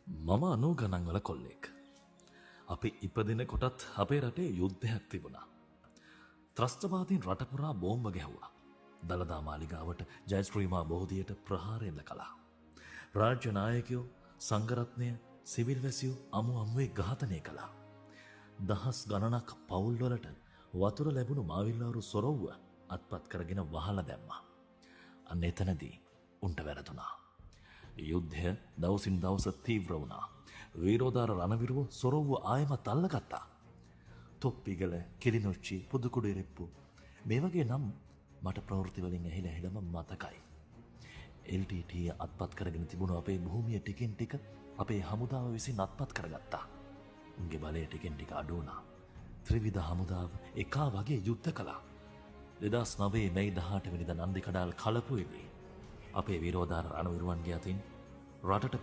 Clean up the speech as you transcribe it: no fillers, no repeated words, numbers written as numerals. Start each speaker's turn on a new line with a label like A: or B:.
A: මම 90 ගණන් වල කොල්ලෙක්. අපි ඉපදින කොටත් අපේ රටේ යුද්ධයක් තිබුණා. ත්‍රස්තවාදීන් රට පුරා බෝම්බ ගැහුවා. දළදා මාලිගාවට ජයශ්‍රීමා බෝධියට ප්‍රහාර එල්ල කළා. රාජ්‍ය නායකයෝ සංඝරත්නය සිවිල් වැසියෝ අමු අමුවේ ඝාතනය කළා. දහස් ගණනක් පවුල්වලට වතුර ලැබුණු මාවිල්ලාරු සොරව්ව අත්පත් කරගෙන වහලා දැම්මා. අන්න එතනදී උන්ට වැරදුනා. යුද්ධය දවසින් දවස තීව්‍ර වුණා. වීරෝදාර රණවිරුව සොරව්ව ආයමත් අල්ලගත්තා. තොප්පිගල, කිලිනොච්චි, පුදුකුඩෙරෙප්පු මේ වගේ නම් මට ප්‍රවෘත්ති වලින් ඇහිලා මතකයි. LTT අත්පත් කරගෙන තිබුණු අපේ භූමිය ටිකෙන් ටික අපේ හමුදාව විසින් අත්පත් කරගත්තා. උන්ගේ බලය ටිකෙන් ටික අඩු වුණා. ත්‍රිවිධ හමුදාව එකා වගේ යුද්ධ කළා. 2009 මැයි 18 වෙනිදා නන්දිකඩාල් කලපුවේදී අපේ විරෝධාර රණවිරුවන්ගේ අතින් රටට